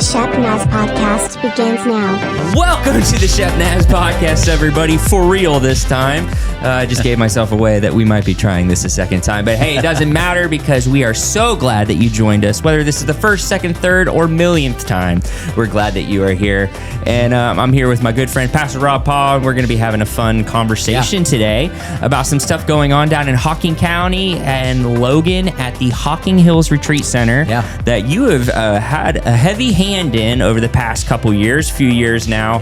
The Shepnaz Podcast begins now. Welcome to the Shepnaz Podcast, everybody. For real this time. I just gave myself away that we might be trying this a second time. But hey, it doesn't matter because we are so glad that you joined us. Whether this is the first, second, third, or millionth time, we're glad that you are here. And I'm here with my good friend, Pastor Rob Paugh. And we're going to be having a fun conversation today about some stuff going on down in Hocking County and Logan at the Hocking Hills Retreat Center that you have had a heavy hand in over the past few years now.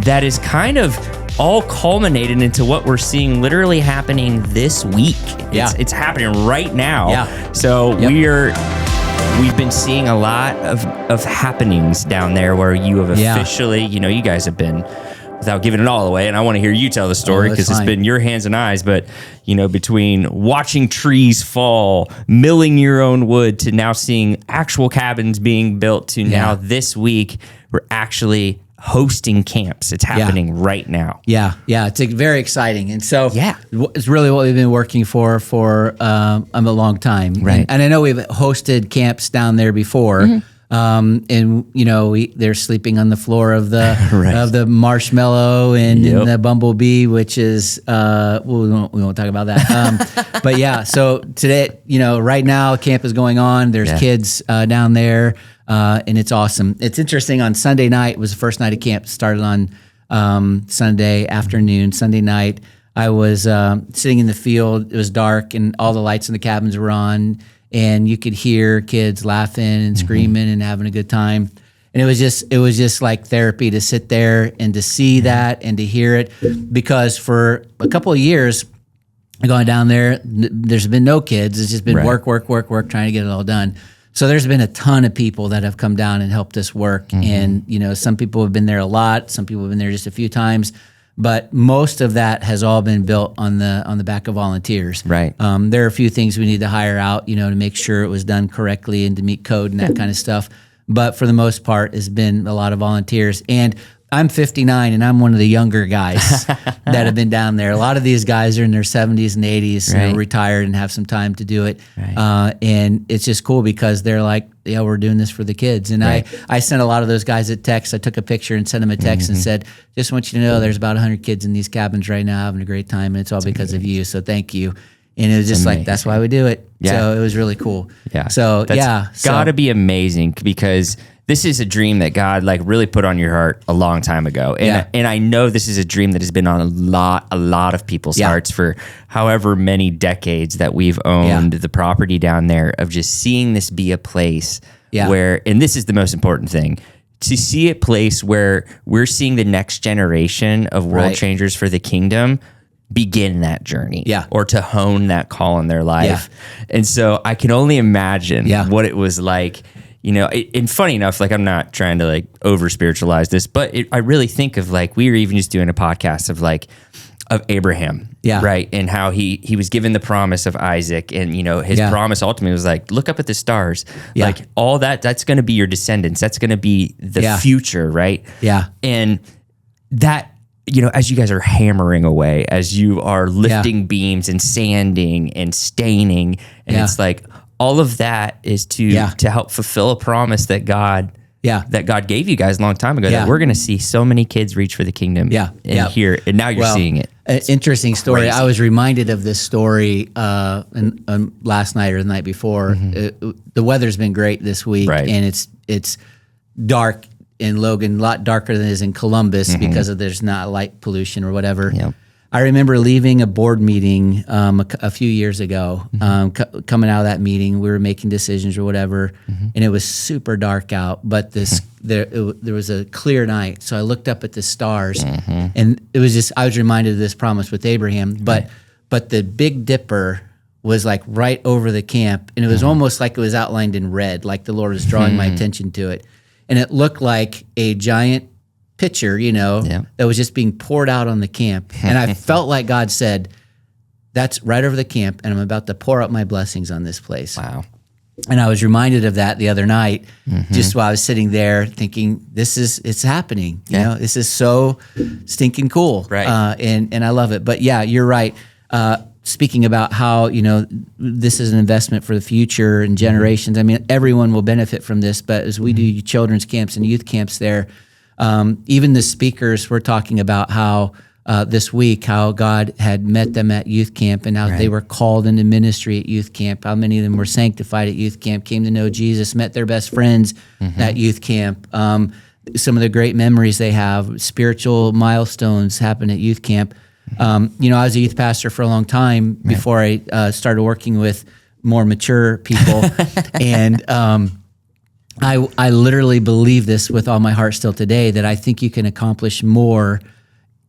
That is kind of all culminated into what we're seeing literally happening this week. It's happening right now. So we've been seeing a lot of happenings down there where you have officially, you guys have been, without giving it all away, and I want to hear you tell the story because it's been your hands and eyes, but between watching trees fall, milling your own wood, to now seeing actual cabins being built, to now this week we're actually hosting camps. It's happening right now. It's very exciting. And so it's really what we've been working for a long time. Right. And I know we've hosted camps down there before. They're sleeping on the floor of the marshmallow and the bumblebee, which is we won't talk about that. But so today, right now camp is going on. There's kids down there, and it's awesome. It's interesting. On Sunday night was the first night of camp. Started on Sunday afternoon. Sunday night, I was sitting in the field. It was dark, and all the lights in the cabins were on. And you could hear kids laughing and screaming and having a good time. And it was just like therapy to sit there and to see that and to hear it. Because for a couple of years, going down there, there's been no kids. It's just been work, trying to get it all done. So there's been a ton of people that have come down and helped us work. And, some people have been there a lot. Some people have been there just a few times. But most of that has all been built on the back of volunteers. Right. There are a few things we need to hire out, to make sure it was done correctly and to meet code and that kind of stuff. But for the most part, it's been a lot of volunteers. And I'm 59, and I'm one of the younger guys that have been down there. A lot of these guys are in their 70s and 80s, retired and have some time to do it. Right. And it's just cool because they're like, we're doing this for the kids. And I sent a lot of those guys a text. I took a picture and sent them a text and said, just want you to know there's about 100 kids in these cabins right now having a great time, and it's all because of you. So thank you. And it was just like, that's why we do it. So it was really cool. So that's gotta be amazing, because this is a dream that God really put on your heart a long time ago. And I know this is a dream that has been on a lot of people's hearts for however many decades that we've owned the property down there, of just seeing this be a place where, and this is the most important thing, to see a place where we're seeing the next generation of world changers for the kingdom begin that journey or to hone that call in their life. And so I can only imagine what it was like. And funny enough, I'm not trying to over spiritualize this, but I really think of we were even just doing a podcast of Abraham, right? And how he was given the promise of Isaac, and his promise ultimately was look up at the stars, all that's going to be your descendants. That's going to be the future, right? And that, as you guys are hammering away, as you are lifting beams and sanding and staining, and it's all of that is to help fulfill a promise that God gave you guys a long time ago, that we're going to see so many kids reach for the kingdom here, and now you're seeing it. Interesting story. Crazy. I was reminded of this story last night or the night before. The weather's been great this week, and it's dark in Logan, a lot darker than it is in Columbus because there's not light pollution or whatever. I remember leaving a board meeting a few years ago, coming out of that meeting. We were making decisions or whatever, and it was super dark out, but there was a clear night. So I looked up at the stars, and it was just, I was reminded of this promise with Abraham, but the Big Dipper was right over the camp, and it was almost like it was outlined in red, like the Lord was drawing my attention to it. And it looked like a giant pitcher, that was just being poured out on the camp. And I felt like God said, that's right over the camp, and I'm about to pour out my blessings on this place. Wow. And I was reminded of that the other night, just while I was sitting there thinking, it's happening. This is so stinking cool. Right. And I love it. But you're right. speaking about how, this is an investment for the future and generations. I mean, everyone will benefit from this, but as we do children's camps and youth camps there, even the speakers were talking about how this week, how God had met them at youth camp and how they were called into ministry at youth camp, how many of them were sanctified at youth camp, came to know Jesus, met their best friends at youth camp. Some of the great memories they have, spiritual milestones happen at youth camp. I was a youth pastor for a long time before I started working with more mature people. And I literally believe this with all my heart still today, that I think you can accomplish more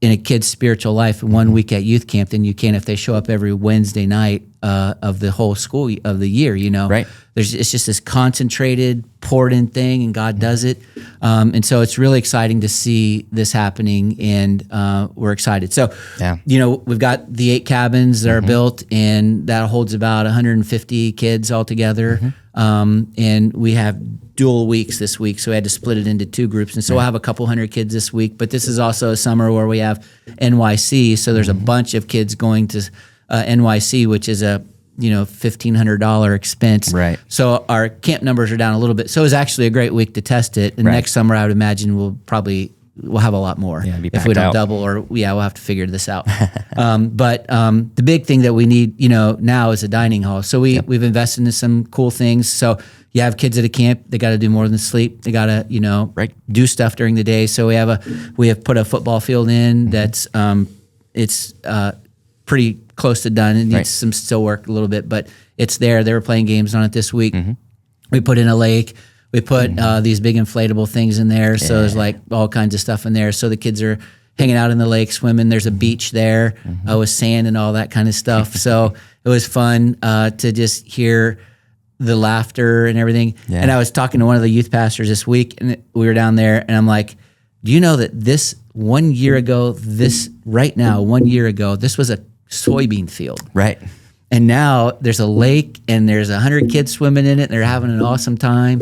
in a kid's spiritual life in 1 week at youth camp than you can if they show up every Wednesday night of the whole school of the year. Right. It's just this concentrated, poured in thing, and God does it. And so it's really exciting to see this happening, and we're excited. So, we've got the 8 cabins that are built, and that holds about 150 kids altogether. And we have dual weeks this week, so we had to split it into 2 groups. And so we'll have a couple hundred kids this week, but this is also a summer where we have NYC. So there's a bunch of kids going to NYC, which is a $1,500 expense. Right. So our camp numbers are down a little bit. So it was actually a great week to test it. And next summer, I would imagine we'll have a lot more if we don't double, or we'll have to figure this out. But the big thing that we need, now is a dining hall. So we've invested in some cool things. So you have kids at a camp, they got to do more than sleep. They got to, do stuff during the day. So we have put a football field in that's it's pretty close to done. It needs some still work a little bit, but it's there. They were playing games on it this week. We put in a lake. We put these big inflatable things in there. So there's like all kinds of stuff in there. So the kids are hanging out in the lake, swimming. There's a beach there with sand and all that kind of stuff. So it was fun to just hear the laughter and everything. Yeah. And I was talking to one of the youth pastors this week, and we were down there, and I'm like, do you know that this 1 year ago, this was a soybean field. Right. And now there's a lake, and there's 100 kids swimming in it, and they're having an awesome time.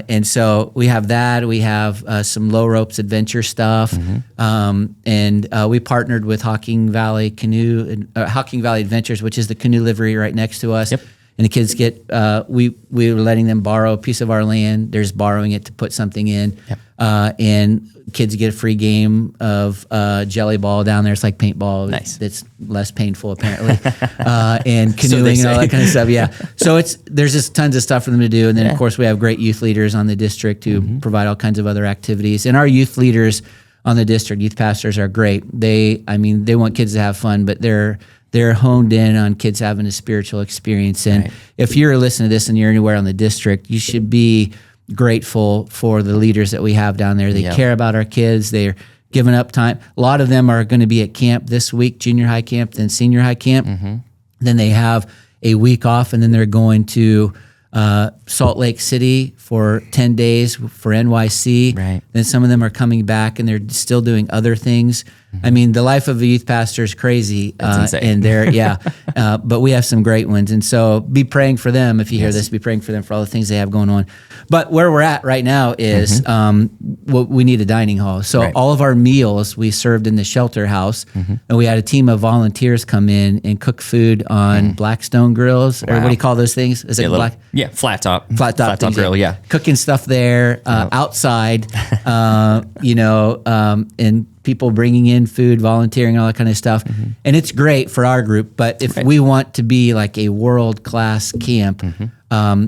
And so we have that. We have some low ropes adventure stuff. And we partnered with Hocking Valley Adventures, which is the canoe livery right next to us. Yep. And the kids get, we were letting them borrow a piece of our land. There's borrowing it to put something in. Yep. And kids get a free game of jelly ball down there. It's like paintball. Nice. It's less painful apparently. And canoeing and all that kind of stuff. Yeah. So there's just tons of stuff for them to do. And then of course we have great youth leaders on the district who provide all kinds of other activities. And our youth leaders on the district, youth pastors, are great. They want kids to have fun, but they're honed in on kids having a spiritual experience. And if you're listening to this and you're anywhere on the district, you should be grateful for the leaders that we have down there. They care about our kids. They're giving up time. A lot of them are going to be at camp this week, junior high camp, then senior high camp. Then they have a week off, and then they're going to Salt Lake City for 10 days for NYC. Right. Then some of them are coming back, and they're still doing other things. I mean, the life of a youth pastor is crazy. That's insane. And but we have some great ones. And so be praying for them. If you hear this, be praying for them for all the things they have going on. But where we're at right now is we need a dining hall. So all of our meals we served in the shelter house, and we had a team of volunteers come in and cook food on Blackstone grills. Or what do you call those things? Is it black? Yeah, flat top grill. Yeah, cooking stuff there outside. And people bringing in food, volunteering, all that kind of stuff. And it's great for our group, but if we want to be like a world-class camp,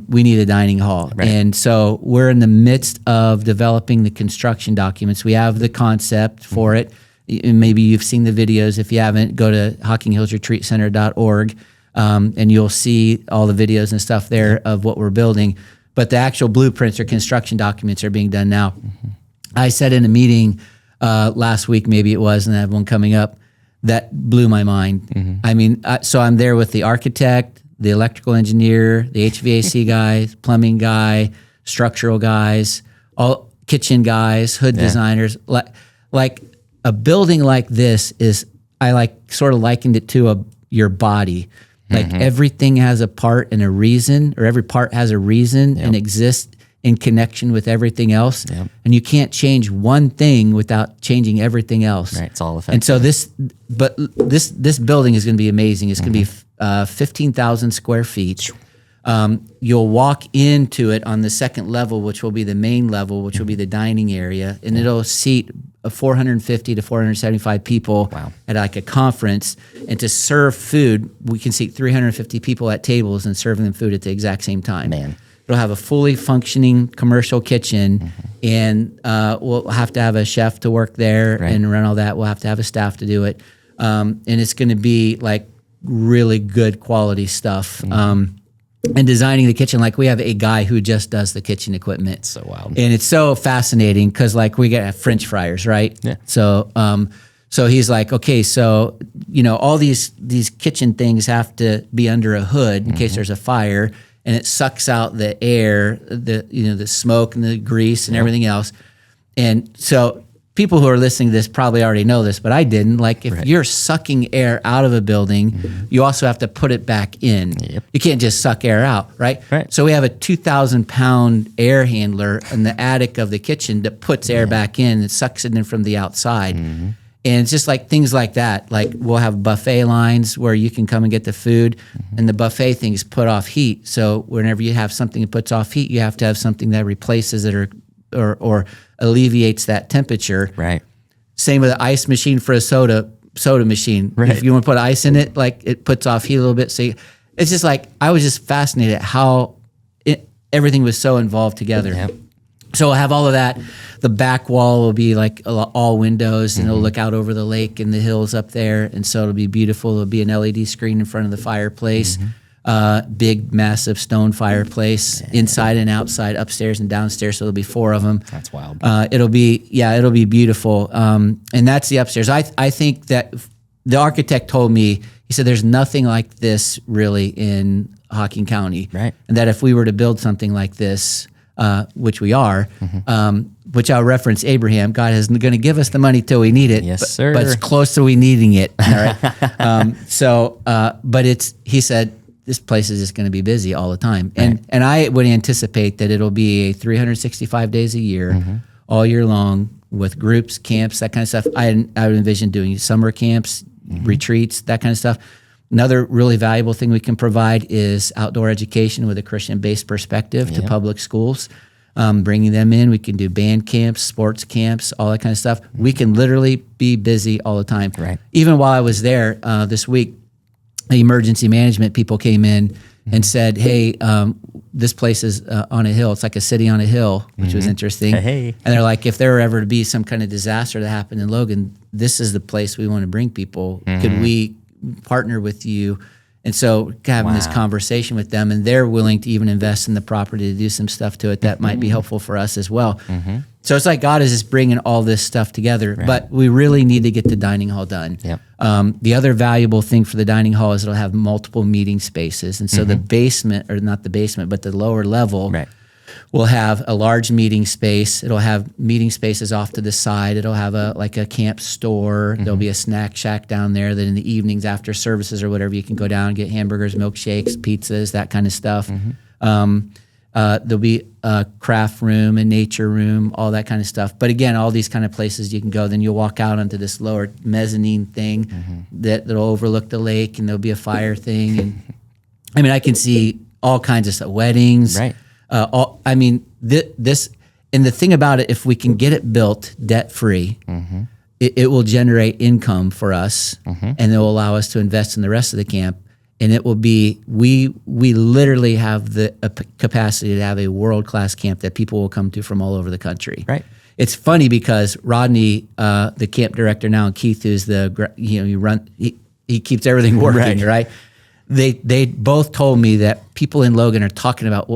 we need a dining hall. Right. And so we're in the midst of developing the construction documents. We have the concept for it. Maybe you've seen the videos. If you haven't, go to HockingHillsRetreatCenter.org, and you'll see all the videos and stuff there of what we're building. But the actual blueprints or construction documents are being done now. I said in a meeting last week, maybe it was, and I have one coming up, that blew my mind. I mean, so I'm there with the architect, the electrical engineer, the HVAC guy, plumbing guy, structural guys, all kitchen guys, hood designers. Like a building like this is, I sort of likened it to your body. Like everything has a part and a reason, or every part has a reason and exists in connection with everything else. Yep. And you can't change one thing without changing everything else. Right, it's all effective. And so this building is going to be amazing. It's going to be 15,000 square feet. You'll walk into it on the second level, which will be the main level, which will be the dining area, and it'll seat 450 to 475 people at like a conference. And to serve food, we can seat 350 people at tables and serve them food at the exact same time. Man. It'll have a fully functioning commercial kitchen, and we'll have to have a chef to work there and run all that. We'll have to have a staff to do it. And it's going to be like really good quality stuff. And designing the kitchen, like we have a guy who just does the kitchen equipment. It's so wild. And it's so fascinating because like we got French fryers, right? Yeah. So he's like, okay, so, all these kitchen things have to be under a hood in case there's a fire, and it sucks out the air, the smoke and the grease and everything else. And so people who are listening to this probably already know this, but I didn't. Like if you're sucking air out of a building, you also have to put it back in. Yep. You can't just suck air out, right? So we have a 2,000-pound air handler in the attic of the kitchen that puts air back in and sucks it in from the outside. And it's just like things like that. Like we'll have buffet lines where you can come and get the food, and the buffet things put off heat. So whenever you have something that puts off heat, you have to have something that replaces it or alleviates that temperature. Right. Same with the ice machine for a soda machine. Right. If you want to put ice in it, like it puts off heat a little bit. So it's just like I was just fascinated at how everything was so involved together. Yep. So we'll have all of that. The back wall will be like all windows, and it'll look out over the lake and the hills up there. And so it'll be beautiful. There'll be an LED screen in front of the fireplace, big, massive stone fireplace, inside and outside, upstairs and downstairs. So there'll be 4 of them. That's wild. It'll be beautiful. And that's the upstairs. I think that the architect told me, he said, there's nothing like this really in Hocking County. Right. And that if we were to build something like this, which we are, which I'll reference Abraham. God is going to give us the money till we need it. Yes, sir. But it's close to we needing it. All right. But he said, this place is just going to be busy all the time. And I would anticipate that it'll be a 365 days a year, all year long, with groups, camps, that kind of stuff. I would envision doing summer camps, retreats, that kind of stuff. Another really valuable thing we can provide is outdoor education with a Christian-based perspective to public schools. Bringing them in, we can do band camps, sports camps, all that kind of stuff. We can literally be busy all the time. Right. Even while I was there this week, the emergency management people came in and said, hey, this place is on a hill. It's like a city on a hill, which was interesting. Hey. And they're like, if there were ever to be some kind of disaster that happened in Logan, this is the place we want to bring people. Could we partner with you? And so having this conversation with them, and they're willing to even invest in the property to do some stuff to it that might be helpful for us as well. So it's like God is just bringing all this stuff together, but we really need to get the dining hall done. Yep. The other valuable thing for the dining hall is it'll have multiple meeting spaces. And so the basement, or not the basement, but the lower level will have a large meeting space. It'll have meeting spaces off to the side. It'll have a camp store. There'll be a snack shack down there that in the evenings after services or whatever, you can go down and get hamburgers, milkshakes, pizzas, that kind of stuff. There'll be a craft room, a nature room, all that kind of stuff. But again, all these kind of places you can go. Then you'll walk out onto this lower mezzanine thing that'll overlook the lake, and there'll be a fire thing. And I mean, I can see all kinds of stuff, weddings. Right. This, and the thing about it, if we can get it built debt-free, it will generate income for us, and it will allow us to invest in the rest of the camp. And it will be, we literally have the capacity to have a world-class camp that people will come to from all over the country. Right. It's funny because Rodney, the camp director now, and Keith, who's he keeps everything working, right? They both told me that people in Logan are talking about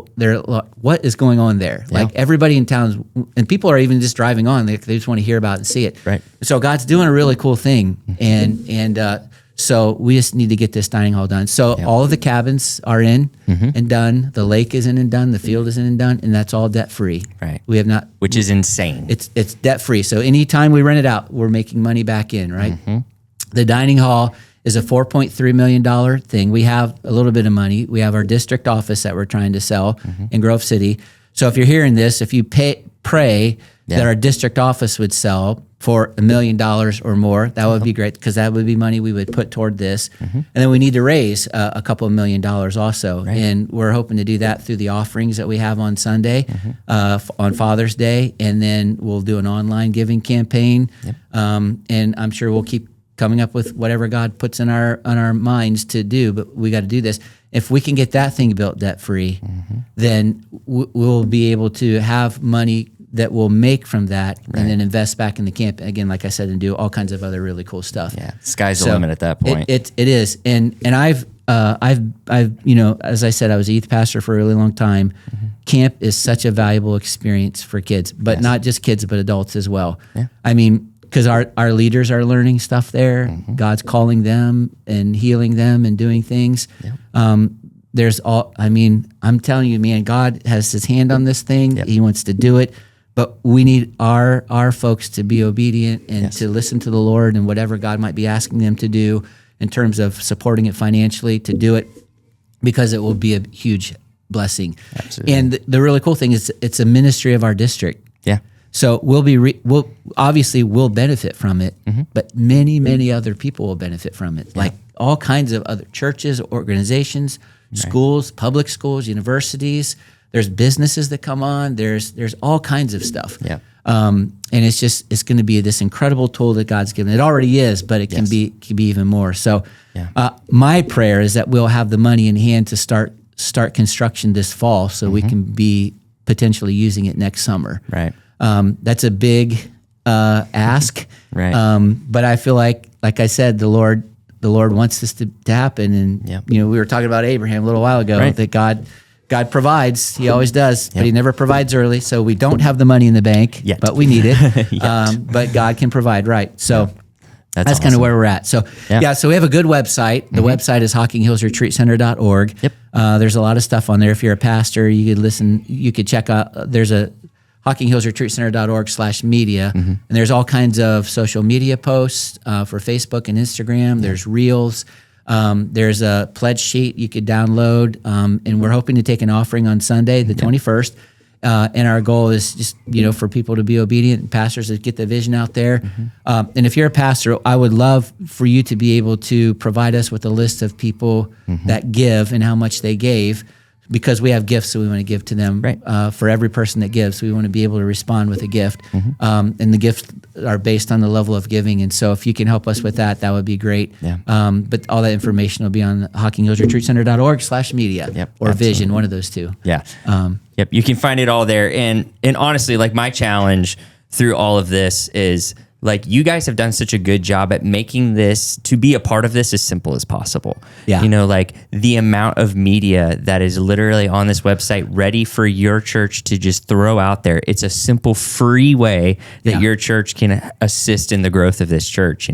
what is going on there. Yeah. Like everybody in town, and people are even just driving on. They just want to hear about it and see it. Right. So God's doing a really cool thing, and so we just need to get this dining hall done. So all of the cabins are in and done. The lake is in and done. The field is in and done, and that's all debt free. Right. We have not, which is insane. It's debt free. So anytime we rent it out, we're making money back in. Right. The dining hall is a $4.3 million thing. We have a little bit of money. We have our district office that we're trying to sell in Grove City. So if you're hearing this, if you pray that our district office would sell for $1 million or more, that would be great, because that would be money we would put toward this. And then we need to raise a couple of $1 million also. Right. And we're hoping to do that through the offerings that we have on Sunday, on Father's Day. And then we'll do an online giving campaign. And I'm sure we'll keep coming up with whatever God puts in our minds to do, but we got to do this. If we can get that thing built debt-free, then we'll be able to have money that we'll make from that, and then invest back in the camp again, like I said, and do all kinds of other really cool stuff. Yeah, sky's the limit at that point. It is, and I've as I said, I was a youth pastor for a really long time. Camp is such a valuable experience for kids, but not just kids, but adults as well. Yeah. I mean, because our leaders are learning stuff there. God's calling them and healing them and doing things. I'm telling you, man, God has his hand on this thing. He wants to do it. But we need our folks to be obedient and to listen to the Lord and whatever God might be asking them to do in terms of supporting it financially, to do it, because it will be a huge blessing. Absolutely. And the really cool thing is it's a ministry of our district. Yeah. So we'll benefit from it, but many other people will benefit from it. Like all kinds of other churches, organizations, schools, public schools, universities. There's businesses that come on. There's all kinds of stuff. Yeah. And it's going to be this incredible tool that God's given. It already is, but it can be even more. So my prayer is that we'll have the money in hand to start construction this fall, so we can be potentially using it next summer. Right. That's a big ask. Right. But I feel like I said, the Lord wants this to happen. And we were talking about Abraham a little while ago, that God provides. He always does, but he never provides early. So we don't have the money in the bank, but we need it. But God can provide, right? So that's awesome. Kind of where we're at. So so we have a good website. The website is HockingHillsRetreatCenter.org. Yep. There's a lot of stuff on there. If you're a pastor, you could listen. You could check out. There's a HockingHillsRetreatCenter.org/media, and there's all kinds of social media posts for Facebook and Instagram. There's reels. There's a pledge sheet you could download, and we're hoping to take an offering on Sunday, the 21st. And our goal is just, for people to be obedient and pastors to get the vision out there. And if you're a pastor, I would love for you to be able to provide us with a list of people that give and how much they gave, because we have gifts that we want to give to them for every person that gives. We want to be able to respond with a gift. And the gifts are based on the level of giving. And so if you can help us with that, that would be great. Yeah. But all that information will be on HockingHillsRetreatCenter.org/media or Vision, one of those two. Yeah. You can find it all there. And honestly, like, my challenge through all of this is, like, you guys have done such a good job at making this, to be a part of this, as simple as possible. Yeah. Like, the amount of media that is literally on this website ready for your church to just throw out there. It's a simple, free way that your church can assist in the growth of this church.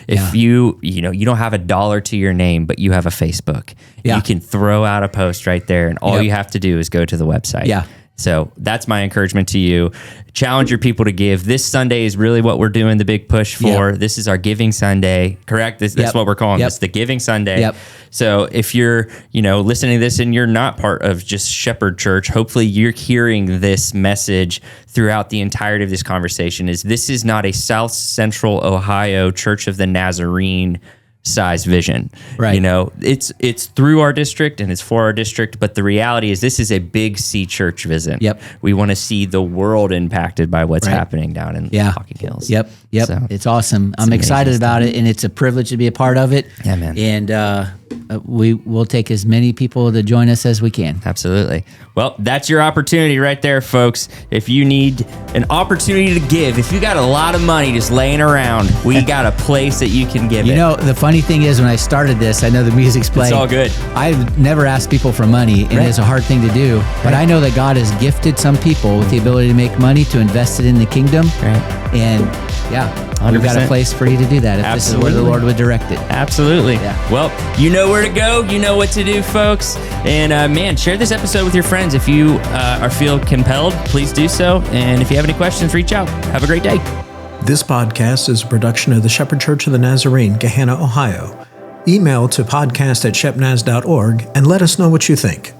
If you don't have $1 to your name, but you have a Facebook, you can throw out a post right there, and all you have to do is go to the website. Yeah. So that's my encouragement to you. Challenge your people to give. This Sunday is really what we're doing the big push for. Yep. This is our Giving Sunday, correct? That's what we're calling this, the Giving Sunday. Yep. So if you're, listening to this and you're not part of just Shepherd Church, hopefully you're hearing this message throughout the entirety of this conversation. This is not a South Central Ohio Church of the Nazarene size vision. Right. It's through our district and it's for our district, but the reality is this is a big C church vision. Yep. We want to see the world impacted by what's happening down in Hocking Hills. Yep. So, it's awesome. I'm excited about it, and it's a privilege to be a part of it. Yeah, man. And we will take as many people to join us as we can. Absolutely. Well, that's your opportunity right there, folks. If you need an opportunity to give, if you got a lot of money just laying around, we got a place that you can give it. The funny thing is, when I started this, I know the music's playing. It's all good. I've never asked people for money, and it's a hard thing to do. But I know that God has gifted some people with the ability to make money, to invest it in the kingdom. Right. And 100%. We've got a place for you to do that if this is where the Lord would direct it. Absolutely. Yeah. Well, you know where to go. You know what to do, folks. And share this episode with your friends. If you feel compelled, please do so. And if you have any questions, reach out. Have a great day. This podcast is a production of the Shepherd Church of the Nazarene, Gahanna, Ohio. Email to podcast@shepnaz.org and let us know what you think.